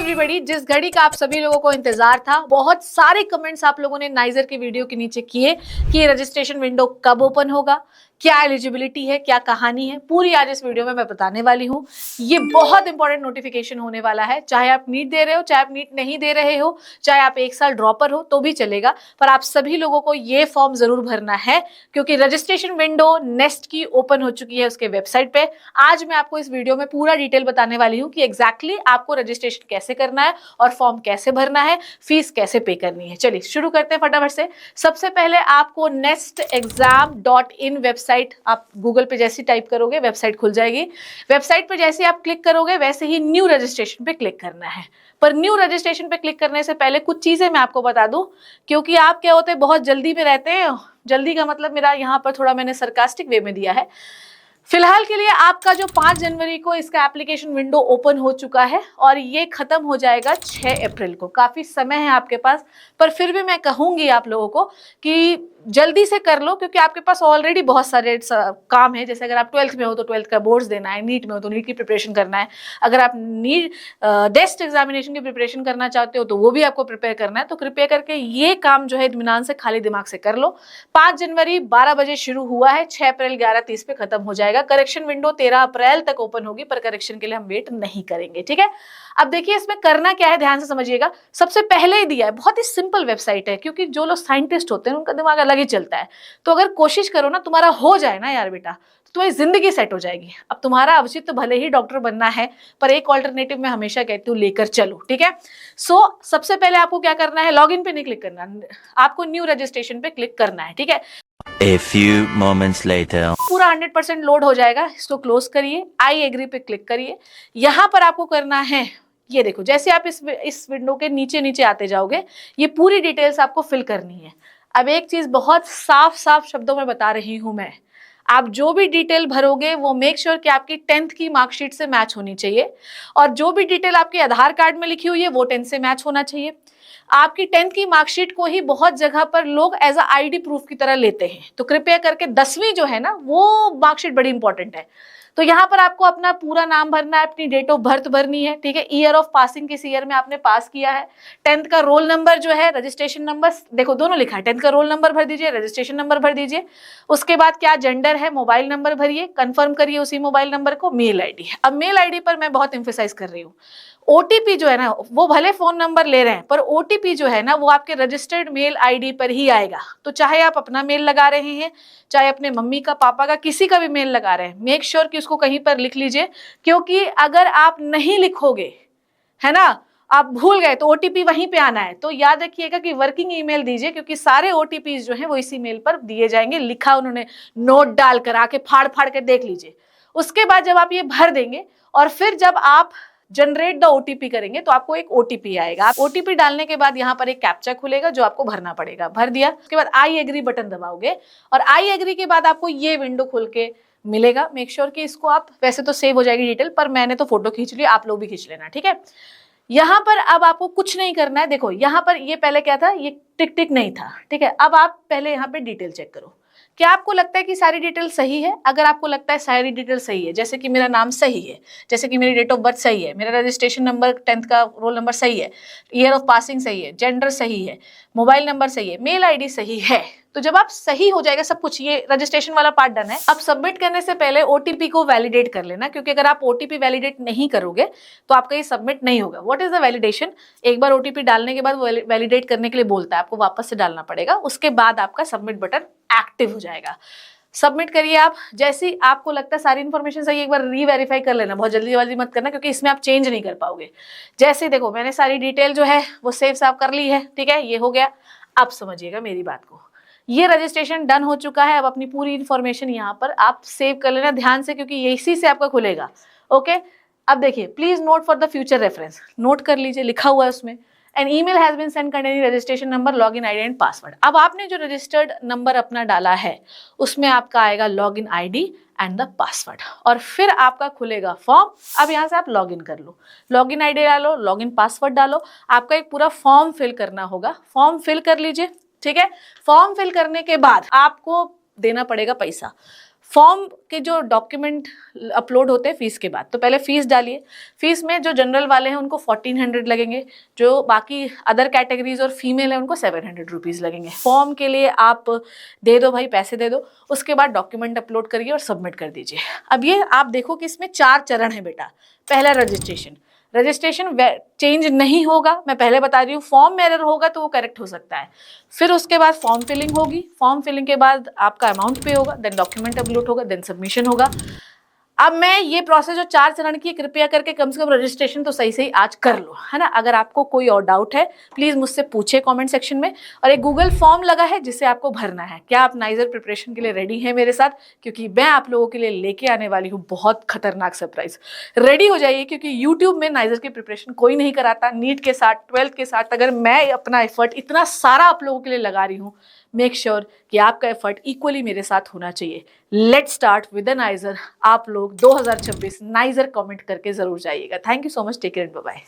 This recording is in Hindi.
एवरीबॉडी, जिस घड़ी का आप सभी लोगों को इंतजार था, बहुत सारे कमेंट्स आप लोगों ने नाइजर की वीडियो के नीचे किए कि ये रजिस्ट्रेशन विंडो कब ओपन होगा, क्या एलिजिबिलिटी है, क्या कहानी है, पूरी आज इस वीडियो में मैं बताने वाली हूँ। ये बहुत इंपॉर्टेंट नोटिफिकेशन होने वाला है। चाहे आप नीट दे रहे हो, चाहे आप नीट नहीं दे रहे हो, चाहे आप एक साल ड्रॉपर हो तो भी चलेगा, पर आप सभी लोगों को ये फॉर्म जरूर भरना है क्योंकि रजिस्ट्रेशन विंडो नेस्ट की ओपन हो चुकी है उसके वेबसाइट पे। आज मैं आपको इस वीडियो में पूरा डिटेल बताने वाली हूँ कि एग्जैक्टली आपको रजिस्ट्रेशन कैसे करना है और फॉर्म कैसे भरना है, फीस कैसे पे करनी है। चलिए शुरू करते हैं फटाफट से। सबसे पहले आपको nestexam.in वेबसाइट, आप गूगल पे जैसे टाइप करोगे वेबसाइट खुल जाएगी। वेबसाइट पे जैसे आप क्लिक करोगे वैसे ही न्यू रजिस्ट्रेशन पे क्लिक करना है। पर न्यू रजिस्ट्रेशन पे क्लिक करने से पहले कुछ चीजें मैं आपको बता दूं, क्योंकि आप क्या होते हैं बहुत जल्दी में रहते हैं। जल्दी का मतलब मेरा यहाँ पर थोड़ा मैंने सरकास्टिक वे में दिया है। फिलहाल के लिए आपका जो 5 जनवरी को इसका एप्लीकेशन विंडो ओपन हो चुका है और ये खत्म हो जाएगा 6 अप्रैल को। काफी समय है आपके पास, पर फिर भी मैं कहूंगी आप लोगों को कि जल्दी से कर लो क्योंकि आपके पास ऑलरेडी बहुत सारे काम है। जैसे अगर आप 12th में हो तो 12th का बोर्ड्स देना है, नीट में हो तो नीट की प्रिपरेशन करना है, अगर आप नीट नेस्ट एग्जामिनेशन की प्रिपरेशन करना चाहते हो तो वो भी आपको प्रिपेयर करना है। तो कृपया करके ये काम जो है इत्मीनान से खाली दिमाग से कर लो। 5 जनवरी 12 बजे शुरू हुआ है, 6 अप्रैल 11:30 पे खत्म हो जाएगा। करेक्शन विंडो 13 अप्रैल तक ओपन होगी, पर करेक्शन के लिए हम वेट नहीं करेंगे, ठीक है। अब देखिए इसमें करना क्या है, ध्यान से समझिएगा। सबसे पहले ही दिया है, बहुत ही सिंपल वेबसाइट है क्योंकि जो लोग साइंटिस्ट होते हैं उनका दिमाग अलग ही चलता है। तो अगर कोशिश करो ना, तुम्हारा हो जाए ना यार बेटा, तो तुम्हारी जिंदगी सेट हो जाएगी। अब तुम्हारा अभिजीत तो भले ही डॉक्टर बनना है, पर एक ऑल्टरनेटिव मैं हमेशा कहती हूँ लेकर चलो, ठीक है। सबसे पहले आपको क्या करना है, लॉगिन पे नहीं क्लिक करना, आपको न्यू रजिस्ट्रेशन पे क्लिक करना है, ठीक है। A few moments later. पूरा 100% लोड हो जाएगा, इसको क्लोज करिए, आई एग्री पे क्लिक करिए। यहां पर आपको करना है, ये देखो जैसे आप इस विंडो के नीचे नीचे आते जाओगे ये पूरी डिटेल्स आपको फिल करनी है। अब एक चीज बहुत साफ साफ शब्दों में बता रही हूं मैं, आप जो भी डिटेल भरोगे वो मेक श्योर कि आपकी 10th की मार्कशीट से मैच होनी चाहिए, और जो भी डिटेल आपके आधार कार्ड में लिखी हुई है वो 10 से मैच होना चाहिए। आपकी 10th की मार्कशीट को ही बहुत जगह पर लोग एज अ आईडी प्रूफ की तरह लेते हैं, तो कृपया करके 10वीं जो है ना वो मार्कशीट बड़ी इंपॉर्टेंट है। तो यहाँ पर आपको अपना पूरा नाम भरना है, अपनी डेट ऑफ बर्थ भरनी है, ठीक है। ईयर ऑफ पासिंग, किस ईयर में आपने पास किया है, 10th का रोल नंबर जो है, रजिस्ट्रेशन नंबर, देखो दोनों लिखा है, 10th का रोल नंबर भर दीजिए, रजिस्ट्रेशन नंबर भर दीजिए। उसके बाद क्या जेंडर है, मोबाइल नंबर भरिए, कंफर्म करिए उसी मोबाइल नंबर को। मेल आईडी, अब मेल आईडी पर मैं बहुत एम्फेसाइज कर रही हूँ, ओटीपी जो है ना वो भले फोन नंबर ले रहे हैं पर ओटीपी जो है ना वो आपके रजिस्टर्ड मेल आईडी पर ही आएगा। तो चाहे आप अपना मेल लगा रहे हैं, चाहे अपने मम्मी का, पापा का, किसी का भी मेल लगा रहे हैं, मेक श्योर कि उसको कहीं पर लिख लीजिए, क्योंकि अगर आप नहीं लिखोगे, है ना, आप भूल गए तो ओटीपी वहीं पे आना है। तो याद रखिएगा कि वर्किंग ईमेल दीजिए, क्योंकि सारे ओटीपी जो हैं वो इसी मेल पर दिए जाएंगे, लिखा उन्होंने नोट डालकर, आके फाड़ फाड़ के देख लीजिए। उसके बाद जब आप ये भर देंगे और फिर जब आप जनरेट द ओटीपी करेंगे तो आपको एक ओटीपी आएगा। ओटीपी डालने के बाद यहाँ पर एक कैप्चा खुलेगा जो आपको भरना पड़ेगा, भर दिया उसके बाद आई एग्री बटन दबाओगे और आई एग्री के बाद आपको ये विंडो खुल के मिलेगा। मेक श्योर कि इसको आप, वैसे तो सेव हो जाएगी डिटेल, पर मैंने तो फोटो खींच ली, आप लोग भी खींच लेना, ठीक है। यहाँ पर अब आपको कुछ नहीं करना है। देखो यहाँ पर ये पहले क्या था, ये टिक टिक नहीं था, ठीक है। अब आप पहले यहाँ पे डिटेल चेक करो, क्या आपको लगता है कि सारी डिटेल सही है। अगर आपको लगता है सारी डिटेल सही है, जैसे कि मेरा नाम सही है, जैसे कि मेरी डेट ऑफ बर्थ सही है, मेरा रजिस्ट्रेशन नंबर 10th का रोल नंबर सही है, ईयर ऑफ पासिंग सही है, जेंडर सही है, मोबाइल नंबर सही है, मेल आईडी सही है, तो जब आप सही हो जाएगा सब कुछ, ये रजिस्ट्रेशन वाला पार्ट डन है। अब सबमिट करने से पहले ओटीपी को वैलिडेट कर लेना, क्योंकि अगर आप ओटीपी वैलिडेट नहीं करोगे तो आपका ये सबमिट नहीं होगा। व्हाट इज द वैलिडेशन, एक बार ओटीपी डालने के बाद वैलिडेट करने के लिए बोलता है, आपको वापस से डालना पड़ेगा, उसके बाद आपका सबमिट बटन एक्टिव हो जाएगा। सबमिट करिए आप, जैसे आपको लगता है सारी इन्फॉर्मेशन सही, एक बार रीवेरीफाई कर लेना, बहुत जल्दी मत करना क्योंकि इसमें आप चेंज नहीं कर पाओगे। जैसे देखो मैंने सारी डिटेल जो है वो सेव साफ कर ली है, ठीक है, ये हो गया। अब समझिएगा मेरी बात को, ये रजिस्ट्रेशन डन हो चुका है। अब अपनी पूरी इन्फॉर्मेशन यहाँ पर आप सेव कर लेना ध्यान से, क्योंकि ये इसी से आपका खुलेगा, ओके। अब देखिए, please note for the future reference, note कर लीजिए, लिखा हुआ है उसमें, an email has been sent containing registration number, login ID and password. अब आपने जो रजिस्टर्ड नंबर अपना डाला है उसमें आपका आएगा login ID and the password, और फिर आपका खुलेगा फॉर्म। अब यहाँ से आप लॉगिन कर लो, लॉगिन आईडी डालो, लॉगिन पासवर्ड डालो, आपका एक पूरा फॉर्म फिल करना होगा, फॉर्म फिल कर लीजिए, ठीक है। फॉर्म फिल करने के बाद आपको देना पड़ेगा पैसा। फॉर्म के जो डॉक्यूमेंट अपलोड होते हैं फीस के बाद, तो पहले फीस डालिए। फीस में जो जनरल वाले हैं उनको 1400 लगेंगे, जो बाकी अदर कैटेगरीज और फीमेल है उनको 700 रुपीज़ लगेंगे। फॉर्म के लिए आप दे दो भाई, पैसे दे दो, उसके बाद डॉक्यूमेंट अपलोड करिए और सबमिट कर दीजिए। अब ये आप देखो कि इसमें 4 चरण है बेटा। पहला रजिस्ट्रेशन चेंज नहीं होगा, मैं पहले बता रही हूँ। फॉर्म में एरर होगा तो वो करेक्ट हो सकता है। फिर उसके बाद फॉर्म फिलिंग होगी, फॉर्म फिलिंग के बाद आपका अमाउंट पे होगा, देन डॉक्यूमेंट अपलोड होगा, देन सबमिशन होगा। अब मैं ये प्रोसेस जो 4 चरण की, कृपया करके कम से कम रजिस्ट्रेशन तो सही आज कर लो, है ना। अगर आपको कोई और डाउट है प्लीज मुझसे पूछे कमेंट सेक्शन में। और एक गूगल फॉर्म लगा है जिसे आपको भरना है। क्या आप नाइजर प्रिपरेशन के लिए रेडी हैं मेरे साथ? क्योंकि मैं आप लोगों के लिए लेके आने वाली हूँ बहुत खतरनाक सरप्राइज। रेडी हो जाइए, क्योंकि यूट्यूब में नाइजर की प्रिपरेशन कोई नहीं कराता। नीट के साथ, 12th के साथ अगर मैं अपना एफर्ट इतना सारा आप लोगों के लिए लगा रही हूँ, मेक श्योर कि आपका एफर्ट इक्वली मेरे साथ होना चाहिए। Let's start with the Niger. आप लोग 2026 नाइजर कमेंट करके जरूर जाइएगा। Thank you so much, take care and bye bye.